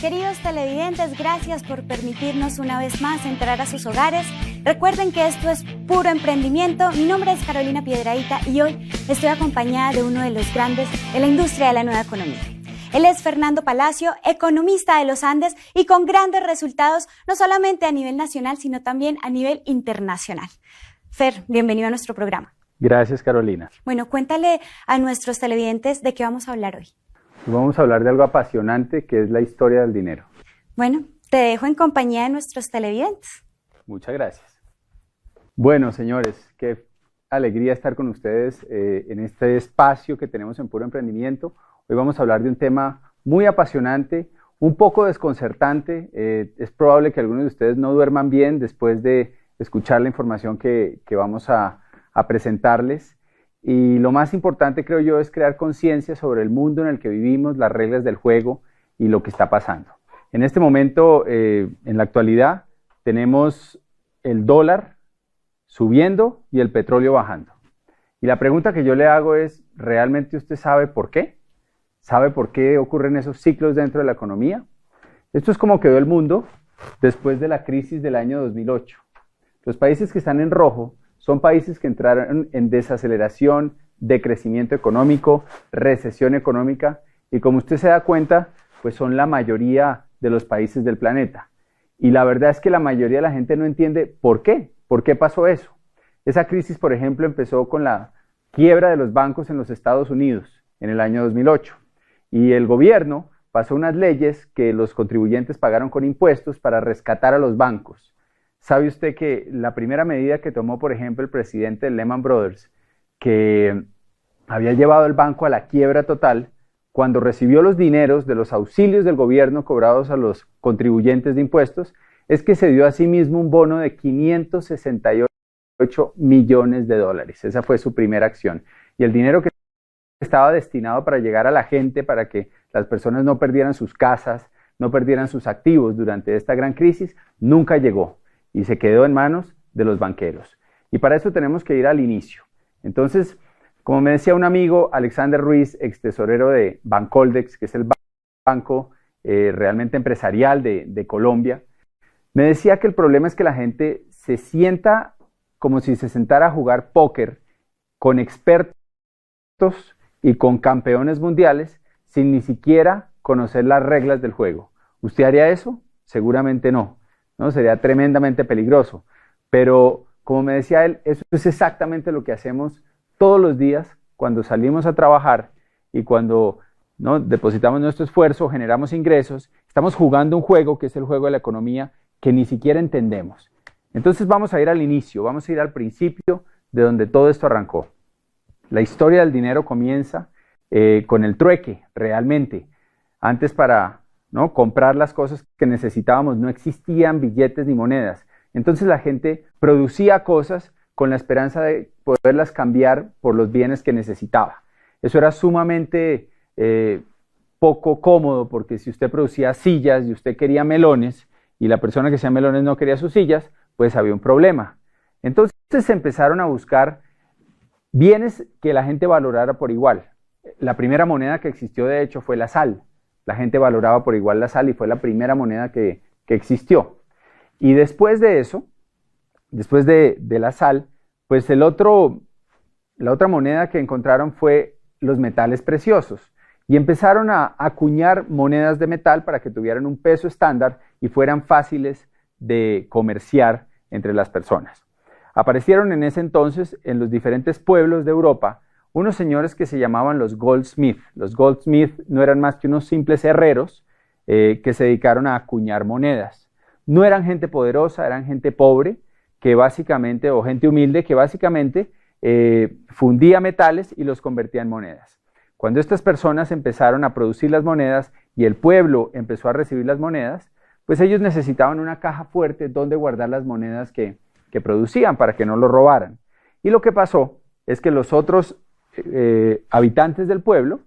Queridos televidentes, gracias por permitirnos una vez más entrar a sus hogares. Recuerden que esto es puro emprendimiento. Mi nombre es Carolina Piedrahita y hoy estoy acompañada de uno de los grandes de la industria de la nueva economía. Él es Fernando Palacio, economista de los Andes y con grandes resultados, no solamente a nivel nacional, sino también a nivel internacional. Fer, bienvenido a nuestro programa. Gracias, Carolina. Bueno, cuéntale a nuestros televidentes de qué vamos a hablar hoy. Vamos a hablar de algo apasionante que es la historia del dinero. Bueno, te dejo en compañía de nuestros televidentes. Muchas gracias. Bueno, señores, qué alegría estar con ustedes en este espacio que tenemos en Puro Emprendimiento. Hoy vamos a hablar de un tema muy apasionante, un poco desconcertante. Es probable que algunos de ustedes no duerman bien después de escuchar la información que vamos a presentarles. Y lo más importante, creo yo, es crear conciencia sobre el mundo en el que vivimos, las reglas del juego y lo que está pasando. En este momento, en la actualidad, tenemos el dólar subiendo y el petróleo bajando. Y la pregunta que yo le hago es, ¿realmente usted sabe por qué? ¿Sabe por qué ocurren esos ciclos dentro de la economía? Esto es como quedó el mundo después de la crisis del año 2008. Los países que están en rojo son países que entraron en desaceleración, decrecimiento económico, recesión económica, y como usted se da cuenta, pues son la mayoría de los países del planeta. Y la verdad es que la mayoría de la gente no entiende por qué pasó eso. Esa crisis, por ejemplo, empezó con la quiebra de los bancos en los Estados Unidos en el año 2008, y el gobierno pasó unas leyes que los contribuyentes pagaron con impuestos para rescatar a los bancos. ¿Sabe usted que la primera medida que tomó, por ejemplo, el presidente de Lehman Brothers, que había llevado el banco a la quiebra total, cuando recibió los dineros de los auxilios del gobierno cobrados a los contribuyentes de impuestos, es que se dio a sí mismo un bono de 568 millones de dólares? Esa fue su primera acción. Y el dinero que estaba destinado para llegar a la gente, para que las personas no perdieran sus casas, no perdieran sus activos durante esta gran crisis, nunca llegó. Y se quedó en manos de los banqueros. Y para eso tenemos que ir al inicio. Entonces, como me decía un amigo, Alexander Ruiz, ex tesorero de Bancoldex, que es el banco realmente empresarial de Colombia, me decía que el problema es que la gente se sienta como si se sentara a jugar póker con expertos y con campeones mundiales sin ni siquiera conocer las reglas del juego. ¿Usted haría eso? Seguramente no. ¿No? Sería tremendamente peligroso, pero como me decía él, eso es exactamente lo que hacemos todos los días cuando salimos a trabajar y cuando, ¿no?, depositamos nuestro esfuerzo, generamos ingresos, estamos jugando un juego que es el juego de la economía que ni siquiera entendemos. Entonces vamos a ir al inicio, vamos a ir al principio de donde todo esto arrancó. La historia del dinero comienza con el trueque, realmente. Antes ¿no?, comprar las cosas que necesitábamos, no existían billetes ni monedas. Entonces la gente producía cosas con la esperanza de poderlas cambiar por los bienes que necesitaba. Eso era sumamente poco cómodo, porque si usted producía sillas y usted quería melones y la persona que hacía melones no quería sus sillas, pues había un problema. Entonces se empezaron a buscar bienes que la gente valorara por igual. La primera moneda que existió, de hecho, fue la sal. La gente valoraba por igual la sal y fue la primera moneda que existió. Y después de eso, después de la sal, pues la otra moneda que encontraron fue los metales preciosos. Y empezaron a acuñar monedas de metal para que tuvieran un peso estándar y fueran fáciles de comerciar entre las personas. Aparecieron en ese entonces en los diferentes pueblos de Europa unos señores que se llamaban los goldsmith. Los goldsmith no eran más que unos simples herreros que se dedicaron a acuñar monedas. No eran gente poderosa, eran gente pobre, que básicamente, o gente humilde, que básicamente fundía metales y los convertía en monedas. Cuando estas personas empezaron a producir las monedas y el pueblo empezó a recibir las monedas, pues ellos necesitaban una caja fuerte donde guardar las monedas que producían para que no lo robaran. Y lo que pasó es que los otros habitantes del pueblo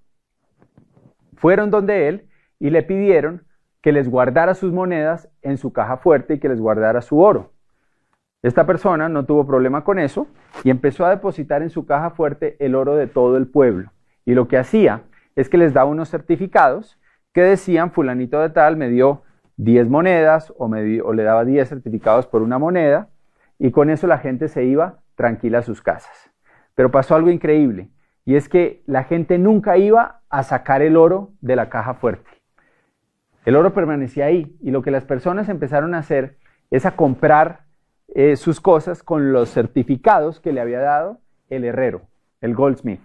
fueron donde él y le pidieron que les guardara sus monedas en su caja fuerte y que les guardara su oro. Esta persona no tuvo problema con eso y empezó a depositar en su caja fuerte el oro de todo el pueblo. Y lo que hacía es que les daba unos certificados que decían fulanito de tal me dio 10 monedas o le daba 10 certificados por una moneda, y con eso la gente se iba tranquila a sus casas. Pero pasó algo increíble, y es que la gente nunca iba a sacar el oro de la caja fuerte. El oro permanecía ahí, y lo que las personas empezaron a hacer es a comprar sus cosas con los certificados que le había dado el herrero, el goldsmith.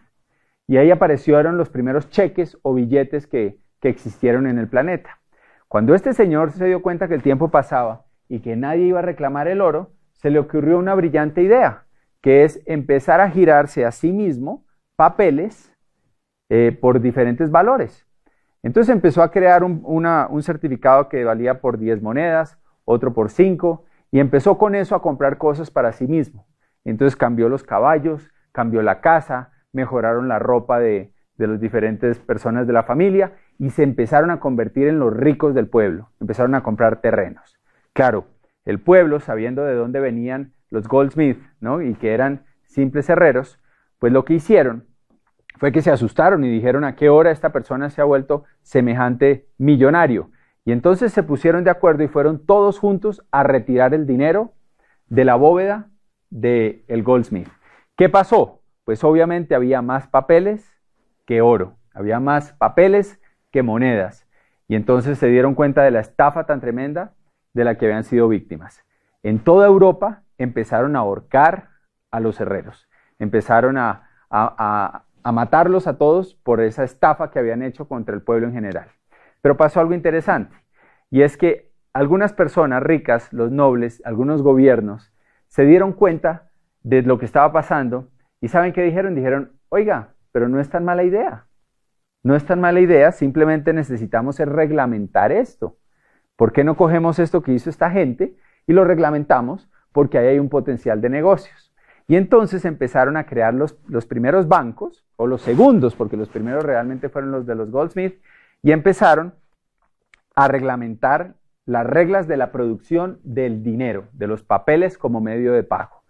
Y ahí aparecieron los primeros cheques o billetes que existieron en el planeta. Cuando este señor se dio cuenta que el tiempo pasaba y que nadie iba a reclamar el oro, se le ocurrió una brillante idea, que es empezar a girarse a sí mismo papeles por diferentes valores. Entonces empezó a crear un certificado que valía por 10 monedas, otro por 5, y empezó con eso a comprar cosas para sí mismo. Entonces cambió los caballos, cambió la casa, mejoraron la ropa de las diferentes personas de la familia, y se empezaron a convertir en los ricos del pueblo, empezaron a comprar terrenos. Claro, el pueblo, sabiendo de dónde venían los goldsmith, ¿no?, y que eran simples herreros, pues lo que hicieron fue que se asustaron y dijeron: ¿a qué hora esta persona se ha vuelto semejante millonario? Y entonces se pusieron de acuerdo y fueron todos juntos a retirar el dinero de la bóveda del goldsmith. ¿Qué pasó? Pues obviamente había más papeles que oro, había más papeles que monedas. Y entonces se dieron cuenta de la estafa tan tremenda de la que habían sido víctimas. En toda Europa empezaron a ahorcar a los herreros, empezaron a matarlos a todos por esa estafa que habían hecho contra el pueblo en general. Pero pasó algo interesante, y es que algunas personas ricas, los nobles, algunos gobiernos, se dieron cuenta de lo que estaba pasando, y ¿saben qué dijeron? Dijeron: oiga, pero no es tan mala idea. No es tan mala idea, simplemente necesitamos reglamentar esto. ¿Por qué no cogemos esto que hizo esta gente y lo reglamentamos? Porque ahí hay un potencial de negocios. Y entonces empezaron a crear los primeros bancos, o los segundos, porque los primeros realmente fueron los de los goldsmith, y empezaron a reglamentar las reglas de la producción del dinero, de los papeles como medio de pago.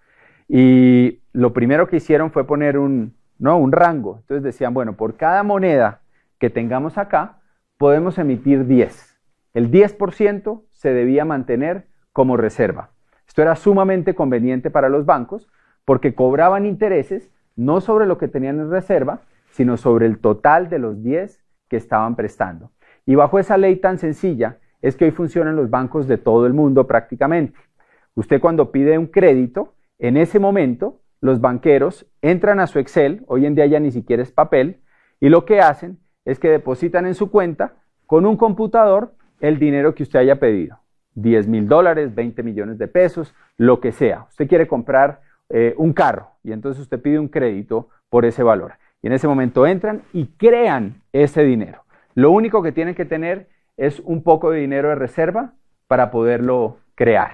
Y lo primero que hicieron fue poner un rango. Entonces decían: bueno, por cada moneda que tengamos acá, podemos emitir 10. El 10% se debía mantener como reserva. Esto era sumamente conveniente para los bancos porque cobraban intereses no sobre lo que tenían en reserva, sino sobre el total de los 10 que estaban prestando. Y bajo esa ley tan sencilla es que hoy funcionan los bancos de todo el mundo prácticamente. Usted cuando pide un crédito, en ese momento los banqueros entran a su Excel, hoy en día ya ni siquiera es papel, y lo que hacen es que depositan en su cuenta con un computador el dinero que usted haya pedido. $10,000, 20 millones de pesos, lo que sea. Usted quiere comprar un carro y entonces usted pide un crédito por ese valor. Y en ese momento entran y crean ese dinero. Lo único que tienen que tener es un poco de dinero de reserva para poderlo crear.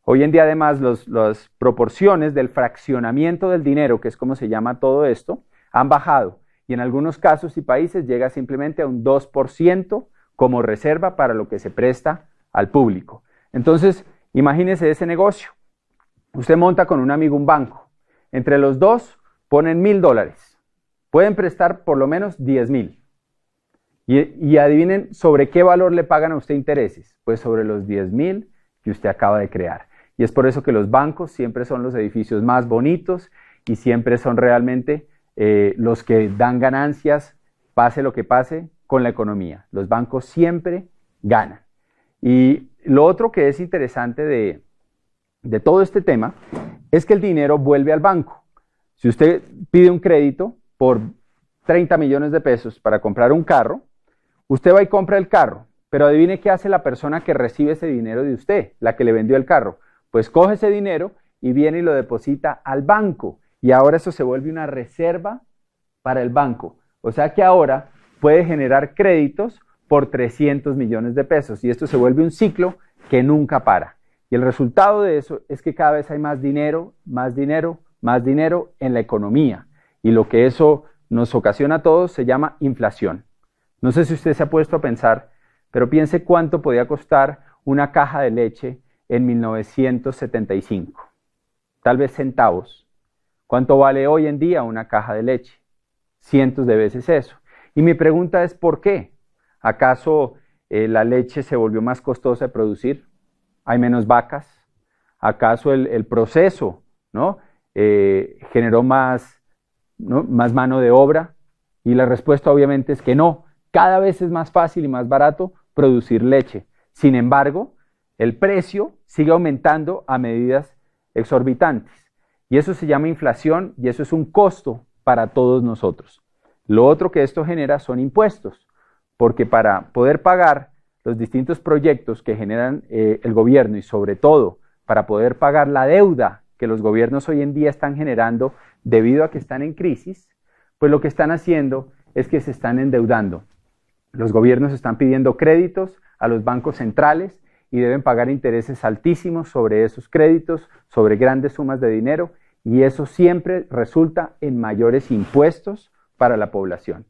Hoy en día además las proporciones del fraccionamiento del dinero, que es como se llama todo esto, han bajado. Y en algunos casos y países llega simplemente a un 2% como reserva para lo que se presta al público. Entonces, imagínese ese negocio. Usted monta con un amigo un banco. Entre los dos ponen $1,000. Pueden prestar por lo menos 10,000. Y adivinen sobre qué valor le pagan a usted intereses. Pues sobre los 10,000 que usted acaba de crear. Y es por eso que los bancos siempre son los edificios más bonitos y siempre son realmente los que dan ganancias, pase lo que pase con la economía. Los bancos siempre ganan. Y lo otro que es interesante de todo este tema es que el dinero vuelve al banco. Si usted pide un crédito por 30 millones de pesos para comprar un carro, usted va y compra el carro, pero adivine qué hace la persona que recibe ese dinero de usted, la que le vendió el carro. Pues coge ese dinero y viene y lo deposita al banco. Y ahora eso se vuelve una reserva para el banco. O sea que ahora puede generar créditos por 300 millones de pesos. Y esto se vuelve un ciclo que nunca para. Y el resultado de eso es que cada vez hay más dinero, más dinero, más dinero en la economía. Y lo que eso nos ocasiona a todos se llama inflación. No sé si usted se ha puesto a pensar, pero piense cuánto podía costar una caja de leche en 1975. Tal vez centavos. ¿Cuánto vale hoy en día una caja de leche? Cientos de veces eso. Y mi pregunta es ¿por qué? ¿Acaso la leche se volvió más costosa de producir? ¿Hay menos vacas? ¿Acaso el proceso, ¿no? Generó más, ¿no?, más mano de obra? Y la respuesta obviamente es que no. Cada vez es más fácil y más barato producir leche. Sin embargo, el precio sigue aumentando a medidas exorbitantes. Y eso se llama inflación y eso es un costo para todos nosotros. Lo otro que esto genera son impuestos, porque para poder pagar los distintos proyectos que generan el gobierno y sobre todo para poder pagar la deuda que los gobiernos hoy en día están generando debido a que están en crisis, pues lo que están haciendo es que se están endeudando. Los gobiernos están pidiendo créditos a los bancos centrales y deben pagar intereses altísimos sobre esos créditos, sobre grandes sumas de dinero, y eso siempre resulta en mayores impuestos para la población.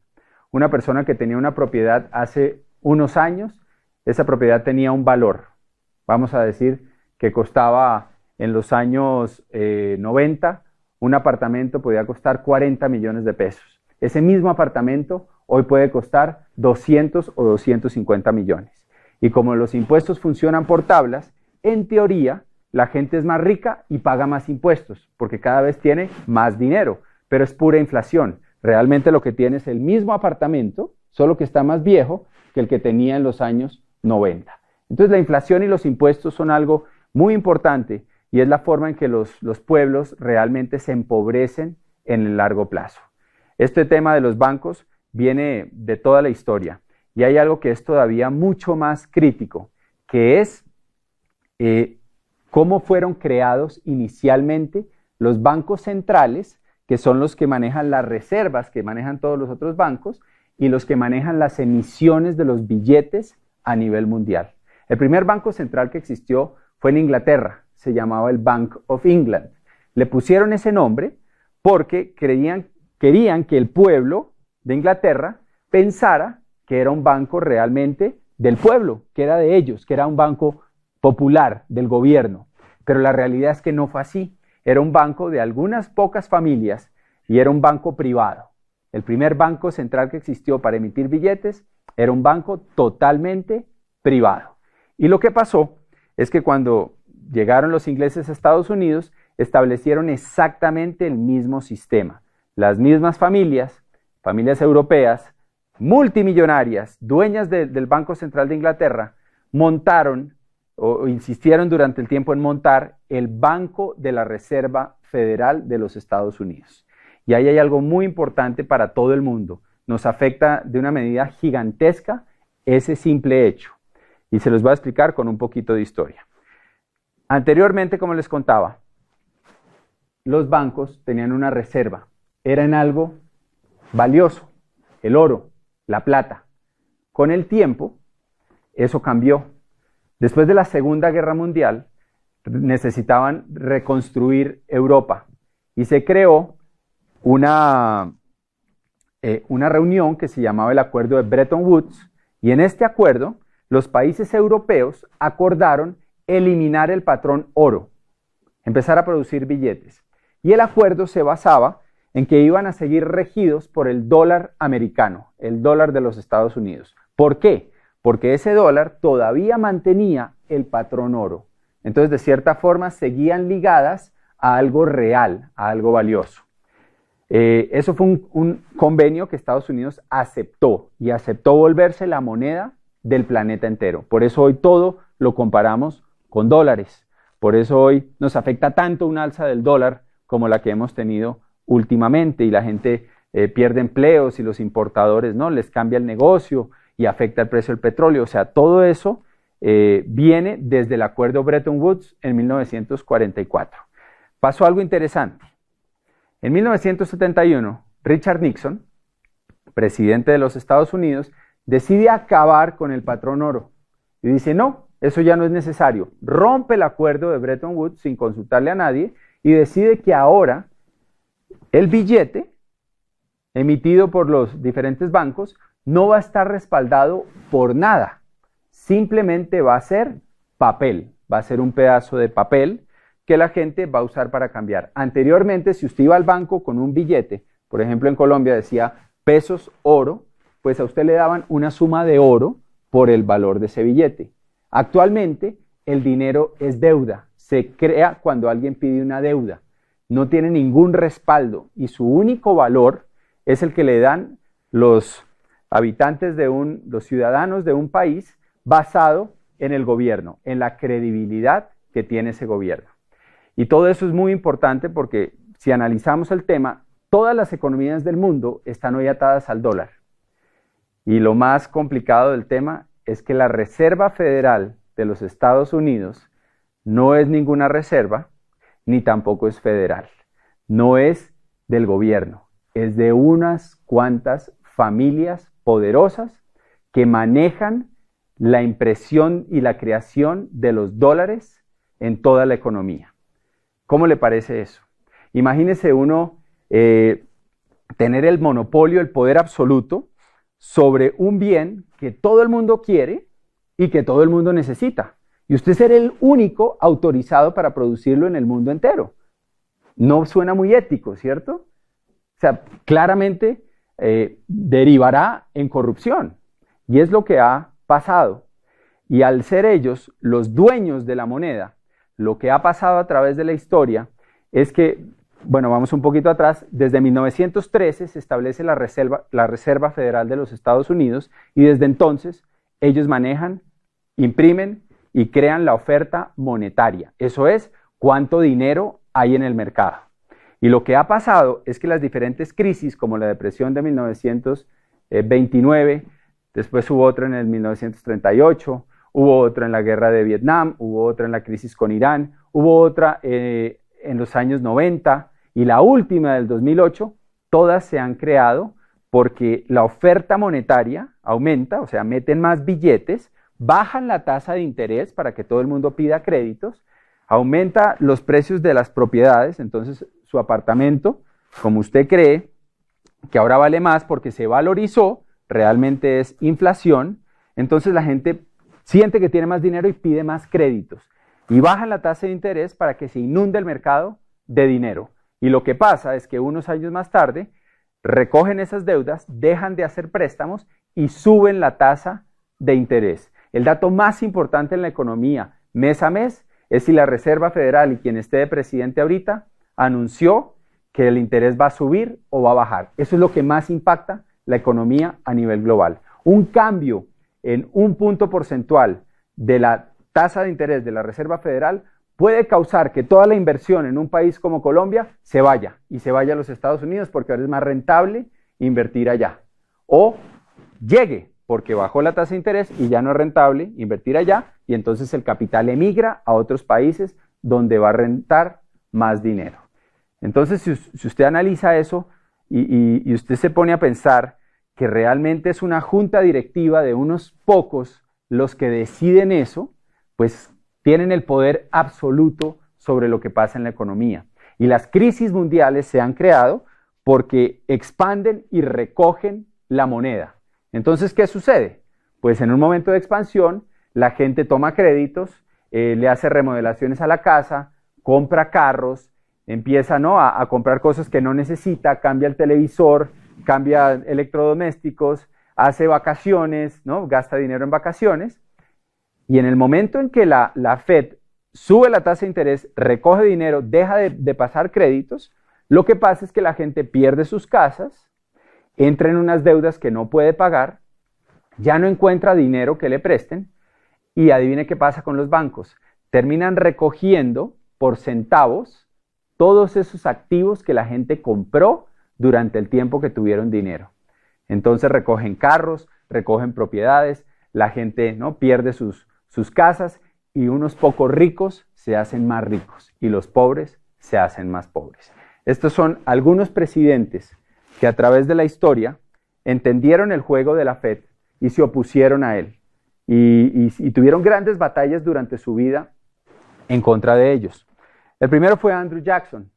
Una persona que tenía una propiedad hace unos años, esa propiedad tenía un valor, vamos a decir que costaba en los años 90, un apartamento podía costar 40 millones de pesos. Ese mismo apartamento hoy puede costar 200 o 250 millones. Y como los impuestos funcionan por tablas, en teoría la gente es más rica y paga más impuestos, porque cada vez tiene más dinero, pero es pura inflación. Realmente lo que tiene es el mismo apartamento, solo que está más viejo que el que tenía en los años 90. Entonces la inflación y los impuestos son algo muy importante y es la forma en que los pueblos realmente se empobrecen en el largo plazo. Este tema de los bancos viene de toda la historia y hay algo que es todavía mucho más crítico, que es cómo fueron creados inicialmente los bancos centrales, que son los que manejan las reservas, que manejan todos los otros bancos, y los que manejan las emisiones de los billetes a nivel mundial. El primer banco central que existió fue en Inglaterra, se llamaba el Bank of England. Le pusieron ese nombre porque querían que el pueblo de Inglaterra pensara que era un banco realmente del pueblo, que era de ellos, que era un banco popular del gobierno. Pero la realidad es que no fue así. Era un banco de algunas pocas familias y era un banco privado. El primer banco central que existió para emitir billetes era un banco totalmente privado. Y lo que pasó es que cuando llegaron los ingleses a Estados Unidos, establecieron exactamente el mismo sistema. Las mismas familias europeas, multimillonarias, dueñas del Banco Central de Inglaterra, montaron o insistieron durante el tiempo en montar el Banco de la Reserva Federal de los Estados Unidos. Y ahí hay algo muy importante para todo el mundo. Nos afecta de una medida gigantesca ese simple hecho. Y se los voy a explicar con un poquito de historia. Anteriormente, como les contaba, los bancos tenían una reserva. Eran algo valioso, el oro, la plata. Con el tiempo, eso cambió. Después de la Segunda Guerra Mundial, necesitaban reconstruir Europa y se creó una reunión que se llamaba el Acuerdo de Bretton Woods, y en este acuerdo los países europeos acordaron eliminar el patrón oro, empezar a producir billetes. Y el acuerdo se basaba en que iban a seguir regidos por el dólar americano, el dólar de los Estados Unidos. ¿Por qué? Porque ese dólar todavía mantenía el patrón oro. Entonces, de cierta forma, seguían ligadas a algo real, a algo valioso. Eso fue un convenio que Estados Unidos aceptó y aceptó volverse la moneda del planeta entero. Por eso hoy todo lo comparamos con dólares. Por eso hoy nos afecta tanto un alza del dólar como la que hemos tenido últimamente y la gente pierde empleos y los importadores no les cambia el negocio y afecta el precio del petróleo. O sea, todo eso viene desde el acuerdo Bretton Woods en 1944. Pasó algo interesante. En 1971, Richard Nixon, presidente de los Estados Unidos, decide acabar con el patrón oro y dice, no, eso ya no es necesario. Rompe el acuerdo de Bretton Woods sin consultarle a nadie y decide que ahora el billete emitido por los diferentes bancos no va a estar respaldado por nada. Simplemente va a ser papel, va a ser un pedazo de papel que la gente va a usar para cambiar. Anteriormente, si usted iba al banco con un billete, por ejemplo en Colombia decía pesos oro, pues a usted le daban una suma de oro por el valor de ese billete. Actualmente, el dinero es deuda, se crea cuando alguien pide una deuda, no tiene ningún respaldo y su único valor es el que le dan los habitantes los ciudadanos de un país basado en el gobierno, en la credibilidad que tiene ese gobierno. Y todo eso es muy importante porque si analizamos el tema, todas las economías del mundo están hoy atadas al dólar. Y lo más complicado del tema es que la Reserva Federal de los Estados Unidos no es ninguna reserva, ni tampoco es federal. No es del gobierno, es de unas cuantas familias poderosas que manejan la impresión y la creación de los dólares en toda la economía. ¿Cómo le parece eso? Imagínese uno tener el monopolio, el poder absoluto sobre un bien que todo el mundo quiere y que todo el mundo necesita. Y usted ser el único autorizado para producirlo en el mundo entero. No suena muy ético, ¿cierto? O sea, claramente derivará en corrupción. Y es lo que ha pasado. Y al ser ellos los dueños de la moneda, lo que ha pasado a través de la historia es que, bueno, vamos un poquito atrás, desde 1913 se establece la Reserva Federal de los Estados Unidos y desde entonces ellos manejan, imprimen y crean la oferta monetaria. Eso es, cuánto dinero hay en el mercado. Y lo que ha pasado es que las diferentes crisis, como la depresión de 1929, después hubo otra en el 1938, hubo otra en la guerra de Vietnam, hubo otra en la crisis con Irán, hubo otra en los años 90 y la última del 2008, todas se han creado porque la oferta monetaria aumenta, o sea, meten más billetes, bajan la tasa de interés para que todo el mundo pida créditos, aumenta los precios de las propiedades, entonces su apartamento, como usted cree, que ahora vale más porque se valorizó, realmente es inflación, entonces la gente siente que tiene más dinero y pide más créditos. Y bajan la tasa de interés para que se inunde el mercado de dinero. Y lo que pasa es que unos años más tarde recogen esas deudas, dejan de hacer préstamos y suben la tasa de interés. El dato más importante en la economía mes a mes es si la Reserva Federal y quien esté de presidente ahorita anunció que el interés va a subir o va a bajar. Eso es lo que más impacta la economía a nivel global. Un cambio en un punto porcentual de la tasa de interés de la Reserva Federal puede causar que toda la inversión en un país como Colombia se vaya y se vaya a los Estados Unidos porque ahora es más rentable invertir allá. O llegue porque bajó la tasa de interés y ya no es rentable invertir allá y entonces el capital emigra a otros países donde va a rentar más dinero. Entonces, si usted analiza eso y usted se pone a pensar que realmente es una junta directiva de unos pocos los que deciden eso, pues tienen el poder absoluto sobre lo que pasa en la economía. Y las crisis mundiales se han creado porque expanden y recogen la moneda. Entonces, ¿qué sucede? Pues en un momento de expansión, la gente toma créditos, le hace remodelaciones a la casa, compra carros, empieza a comprar cosas que no necesita, cambia el televisor, cambia electrodomésticos, hace vacaciones, ¿no? Gasta dinero en vacaciones. Y en el momento en que la Fed sube la tasa de interés, recoge dinero, deja de pasar créditos, lo que pasa es que la gente pierde sus casas, entra en unas deudas que no puede pagar, ya no encuentra dinero que le presten y adivine qué pasa con los bancos. Terminan recogiendo por centavos todos esos activos que la gente compró durante el tiempo que tuvieron dinero. Entonces recogen carros, recogen propiedades, la gente, ¿no?, pierde sus casas y unos pocos ricos se hacen más ricos y los pobres se hacen más pobres. Estos son algunos presidentes que a través de la historia entendieron el juego de la Fed y se opusieron a él y tuvieron grandes batallas durante su vida en contra de ellos. El primero fue Andrew Jackson.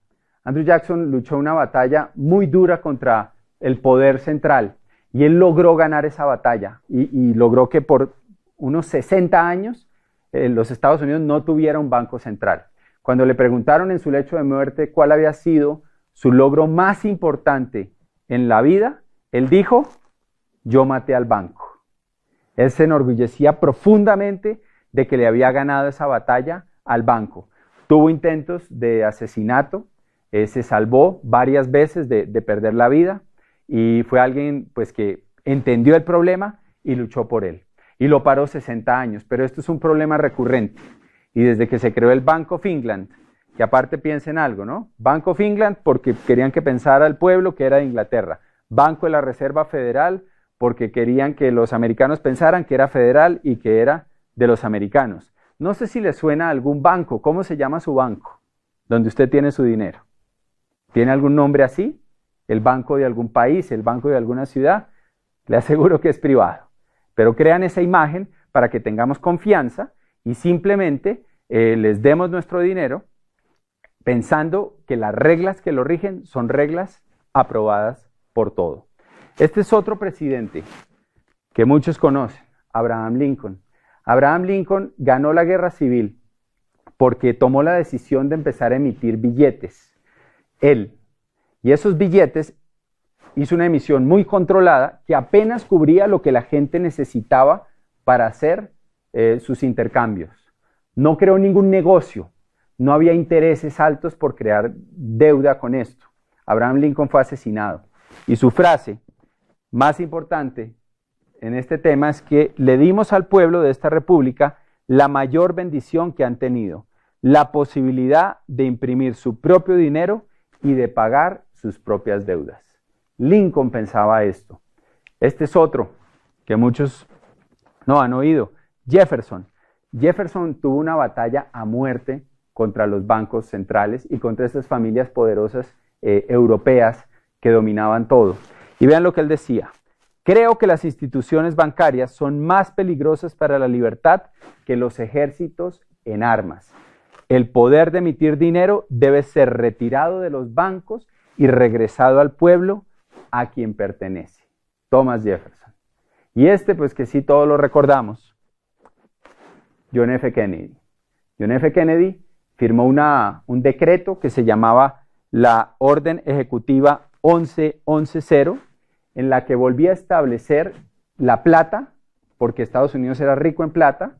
Andrew Jackson luchó una batalla muy dura contra el poder central y él logró ganar esa batalla y logró que por unos 60 años los Estados Unidos no tuviera un banco central. Cuando le preguntaron en su lecho de muerte cuál había sido su logro más importante en la vida, él dijo, yo maté al banco. Él se enorgullecía profundamente de que le había ganado esa batalla al banco. Tuvo intentos de asesinato, se salvó varias veces de perder la vida y fue alguien pues, que entendió el problema y luchó por él. Y lo paró 60 años, pero esto es un problema recurrente. Y desde que se creó el Bank of England, que aparte piensen algo, ¿no? Bank of England porque querían que pensara el pueblo que era de Inglaterra. Banco de la Reserva Federal porque querían que los americanos pensaran que era federal y que era de los americanos. No sé si les suena a algún banco. ¿Cómo se llama su banco? Donde usted tiene su dinero. ¿Tiene algún nombre así? ¿El banco de algún país? ¿El banco de alguna ciudad? Le aseguro que es privado. Pero crean esa imagen para que tengamos confianza y simplemente les demos nuestro dinero pensando que las reglas que lo rigen son reglas aprobadas por todo. Este es otro presidente que muchos conocen, Abraham Lincoln. Abraham Lincoln ganó la guerra civil porque tomó la decisión de empezar a emitir billetes. Él, y esos billetes, hizo una emisión muy controlada que apenas cubría lo que la gente necesitaba para hacer sus intercambios. No creó ningún negocio, no había intereses altos por crear deuda con esto. Abraham Lincoln fue asesinado. Y su frase más importante en este tema es que le dimos al pueblo de esta república la mayor bendición que han tenido, la posibilidad de imprimir su propio dinero y de pagar sus propias deudas. Lincoln pensaba esto. Este es otro que muchos no han oído, Jefferson. Jefferson tuvo una batalla a muerte contra los bancos centrales y contra estas familias poderosas europeas que dominaban todo. Y vean lo que él decía: creo que las instituciones bancarias son más peligrosas para la libertad que los ejércitos en armas. El poder de emitir dinero debe ser retirado de los bancos y regresado al pueblo a quien pertenece. Thomas Jefferson. Y pues que sí todos lo recordamos, John F. Kennedy. John F. Kennedy firmó un decreto que se llamaba la Orden Ejecutiva 1110, en la que volvía a establecer la plata, porque Estados Unidos era rico en plata,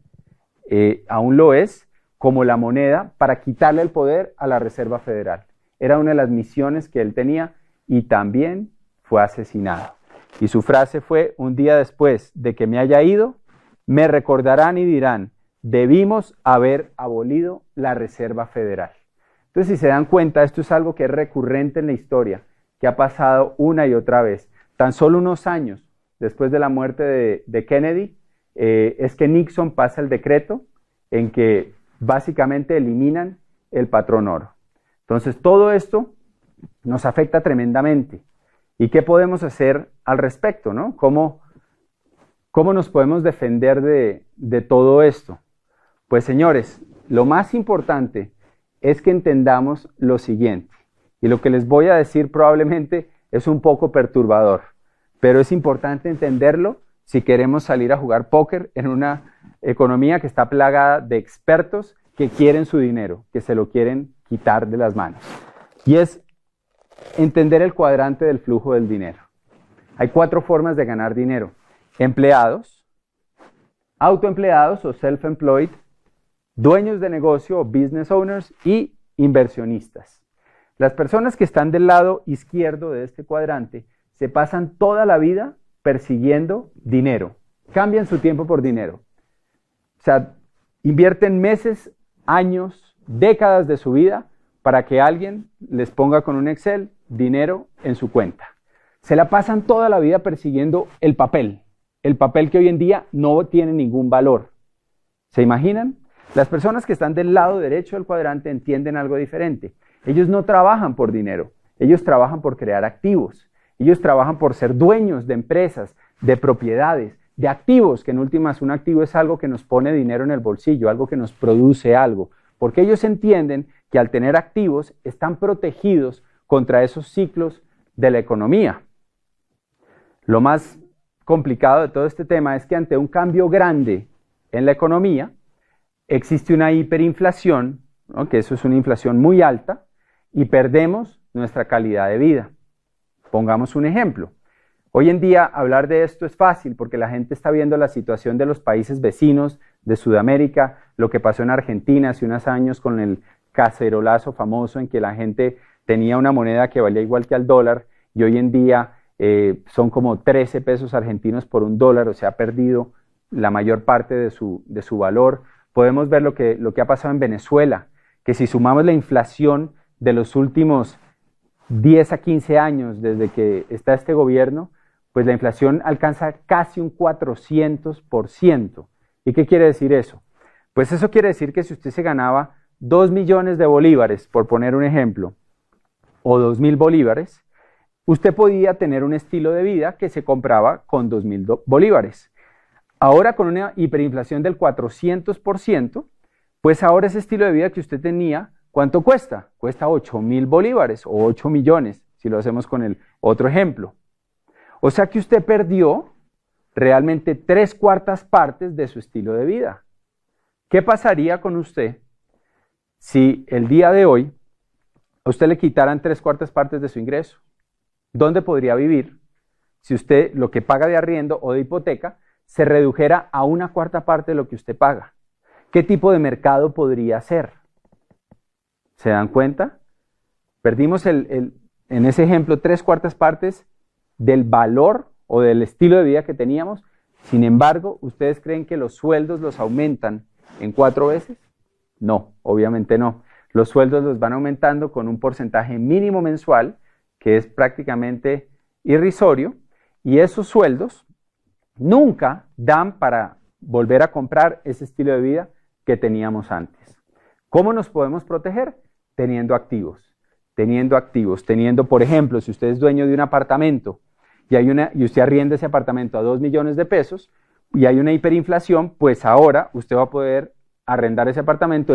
aún lo es, como la moneda para quitarle el poder a la Reserva Federal. Era una de las misiones que él tenía y también fue asesinado. Y su frase fue: un día después de que me haya ido, me recordarán y dirán, debimos haber abolido la Reserva Federal. Entonces, si se dan cuenta, esto es algo que es recurrente en la historia, que ha pasado una y otra vez. Tan solo unos años después de la muerte de Kennedy, es que Nixon pasa el decreto en que básicamente eliminan el patrón oro. Entonces, todo esto nos afecta tremendamente. ¿Y qué podemos hacer al respecto, no? ¿Cómo nos podemos defender de todo esto? Pues, señores, lo más importante es que entendamos lo siguiente. Y lo que les voy a decir probablemente es un poco perturbador, pero es importante entenderlo si queremos salir a jugar póker en una economía que está plagada de expertos que quieren su dinero, que se lo quieren quitar de las manos. Y es entender el cuadrante del flujo del dinero. Hay 4 formas de ganar dinero: empleados, autoempleados o self-employed, dueños de negocio o business owners y inversionistas. Las personas que están del lado izquierdo de este cuadrante se pasan toda la vida persiguiendo dinero, cambian su tiempo por dinero. O sea, invierten meses, años, décadas de su vida para que alguien les ponga con un Excel dinero en su cuenta. Se la pasan toda la vida persiguiendo el papel que hoy en día no tiene ningún valor. ¿Se imaginan? Las personas que están del lado derecho del cuadrante entienden algo diferente. Ellos no trabajan por dinero, ellos trabajan por crear activos. Ellos trabajan por ser dueños de empresas, de propiedades, de activos, que en últimas un activo es algo que nos pone dinero en el bolsillo, algo que nos produce algo. Porque ellos entienden que al tener activos están protegidos contra esos ciclos de la economía. Lo más complicado de todo este tema es que ante un cambio grande en la economía, existe una hiperinflación, ¿no? Que eso es una inflación muy alta, y perdemos nuestra calidad de vida. Pongamos un ejemplo. Hoy en día hablar de esto es fácil porque la gente está viendo la situación de los países vecinos de Sudamérica, lo que pasó en Argentina hace unos años con el cacerolazo famoso en que la gente tenía una moneda que valía igual que al dólar y hoy en día son como 13 pesos argentinos por un dólar, o sea, ha perdido la mayor parte de su valor. Podemos ver lo que ha pasado en Venezuela, que si sumamos la inflación de los últimos 10 a 15 años desde que está este gobierno, pues la inflación alcanza casi un 400%. ¿Y qué quiere decir eso? Pues eso quiere decir que si usted se ganaba 2 millones de bolívares, por poner un ejemplo, o 2.000 bolívares, usted podía tener un estilo de vida que se compraba con 2.000 bolívares. Ahora con una hiperinflación del 400%, pues ahora ese estilo de vida que usted tenía, ¿cuánto cuesta? Cuesta 8.000 bolívares o 8 millones, si lo hacemos con el otro ejemplo. O sea que usted perdió realmente 3/4 partes de su estilo de vida. ¿Qué pasaría con usted si el día de hoy a usted le quitaran 3/4 partes de su ingreso? ¿Dónde podría vivir si usted lo que paga de arriendo o de hipoteca se redujera a 1/4 parte de lo que usted paga? ¿Qué tipo de mercado podría hacer? ¿Se dan cuenta? Perdimos en ese ejemplo 3/4 partes del valor o del estilo de vida que teníamos. Sin embargo, ¿ustedes creen que los sueldos los aumentan en 4 veces? No, obviamente no. Los sueldos los van aumentando con un porcentaje mínimo mensual que es prácticamente irrisorio y esos sueldos nunca dan para volver a comprar ese estilo de vida que teníamos antes. ¿Cómo nos podemos proteger? Teniendo activos, por ejemplo, si usted es dueño de un apartamento y usted arrienda ese apartamento a 2 millones de pesos y hay una hiperinflación, pues ahora usted va a poder arrendar ese apartamento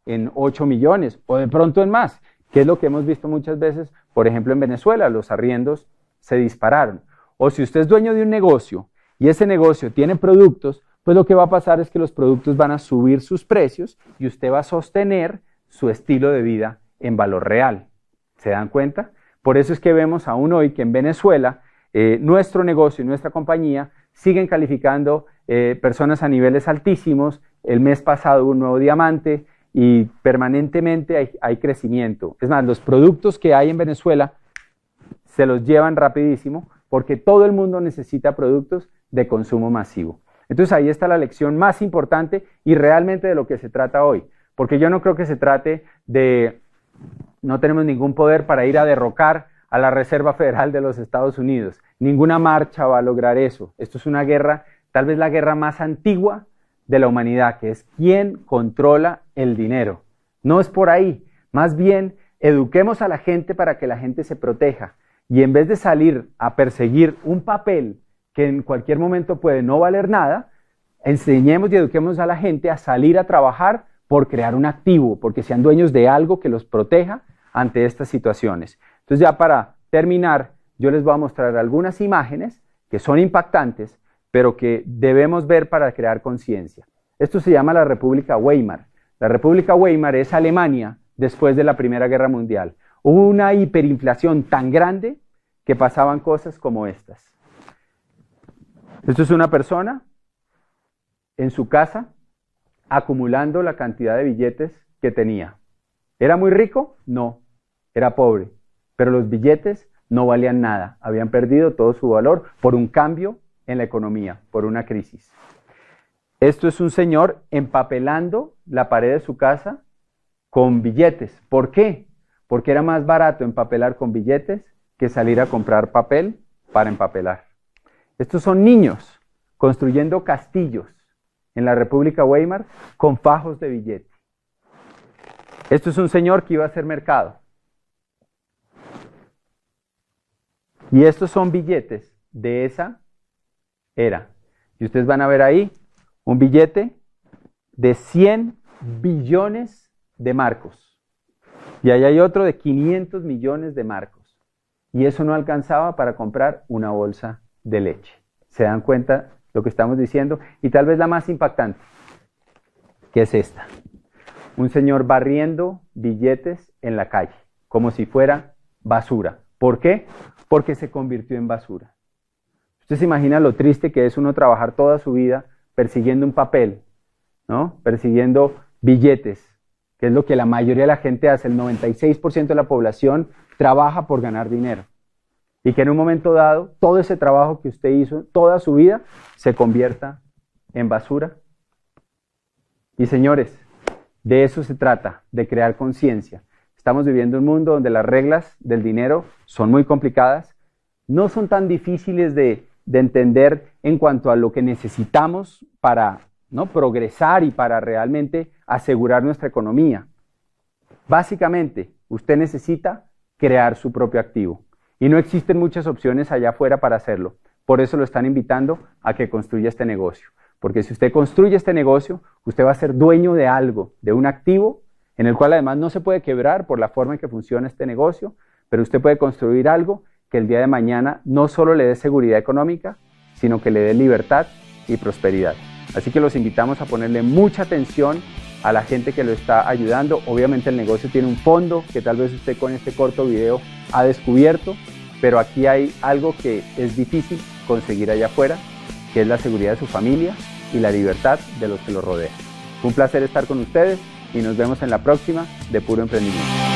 en 8 millones o de pronto en más, que es lo que hemos visto muchas veces, por ejemplo en Venezuela, los arriendos se dispararon. O si usted es dueño de un negocio y ese negocio tiene productos, pues lo que va a pasar es que los productos van a subir sus precios y usted va a sostener su estilo de vida en valor real. ¿Se dan cuenta? Por eso es que vemos aún hoy que en Venezuela nuestro negocio y nuestra compañía siguen calificando personas a niveles altísimos. El mes pasado hubo un nuevo diamante y permanentemente hay crecimiento. Es más, los productos que hay en Venezuela se los llevan rapidísimo porque todo el mundo necesita productos de consumo masivo. Entonces ahí está la lección más importante y realmente de lo que se trata hoy. Porque yo no creo que se trate de, no tenemos ningún poder para ir a derrocar a la Reserva Federal de los Estados Unidos. Ninguna marcha va a lograr eso. Esto es una guerra, tal vez la guerra más antigua de la humanidad, que es quién controla el dinero. No es por ahí. Más bien, eduquemos a la gente para que la gente se proteja. Y en vez de salir a perseguir un papel que en cualquier momento puede no valer nada, enseñemos y eduquemos a la gente a salir a trabajar por crear un activo, porque sean dueños de algo que los proteja ante estas situaciones. Entonces ya para terminar, yo les voy a mostrar algunas imágenes que son impactantes, pero que debemos ver para crear conciencia. Esto se llama la República Weimar. La República Weimar es Alemania después de la Primera Guerra Mundial. Hubo una hiperinflación tan grande que pasaban cosas como estas. Esto es una persona en su casa acumulando la cantidad de billetes que tenía. ¿Era muy rico? No, era pobre, pero los billetes no valían nada, habían perdido todo su valor por un cambio en la economía, por una crisis. Esto es un señor empapelando la pared de su casa con billetes. ¿Por qué? Porque era más barato empapelar con billetes que salir a comprar papel para empapelar. Estos son niños construyendo castillos en la República Weimar con fajos de billete. Esto es un señor que iba a hacer mercado. Y estos son billetes de esa era. Y ustedes van a ver ahí un billete de 100 billones de marcos. Y ahí hay otro de 500 millones de marcos. Y eso no alcanzaba para comprar una bolsa de leche. ¿Se dan cuenta lo que estamos diciendo? Y tal vez la más impactante, que es esta. Un señor barriendo billetes en la calle, como si fuera basura. ¿Por qué? Porque se convirtió en basura. Usted se imagina lo triste que es uno trabajar toda su vida persiguiendo un papel, ¿no? Persiguiendo billetes, que es lo que la mayoría de la gente hace. El 96% de la población trabaja por ganar dinero. Y que en un momento dado, todo ese trabajo que usted hizo toda su vida se convierta en basura. Y señores, de eso se trata, de crear conciencia. Estamos viviendo un mundo donde las reglas del dinero son muy complicadas, no son tan difíciles de entender en cuanto a lo que necesitamos para, ¿no?, progresar y para realmente asegurar nuestra economía. Básicamente, usted necesita crear su propio activo. Y no existen muchas opciones allá afuera para hacerlo. Por eso lo están invitando a que construya este negocio. Porque si usted construye este negocio, usted va a ser dueño de algo, de un activo, en el cual además no se puede quebrar por la forma en que funciona este negocio, pero usted puede construir algo que el día de mañana no solo le dé seguridad económica, sino que le dé libertad y prosperidad. Así que los invitamos a ponerle mucha atención a la gente que lo está ayudando. Obviamente el negocio tiene un fondo que tal vez usted con este corto video ha descubierto, pero aquí hay algo que es difícil conseguir allá afuera, que es la seguridad de su familia y la libertad de los que lo rodean. Fue un placer estar con ustedes y nos vemos en la próxima de Puro Emprendimiento.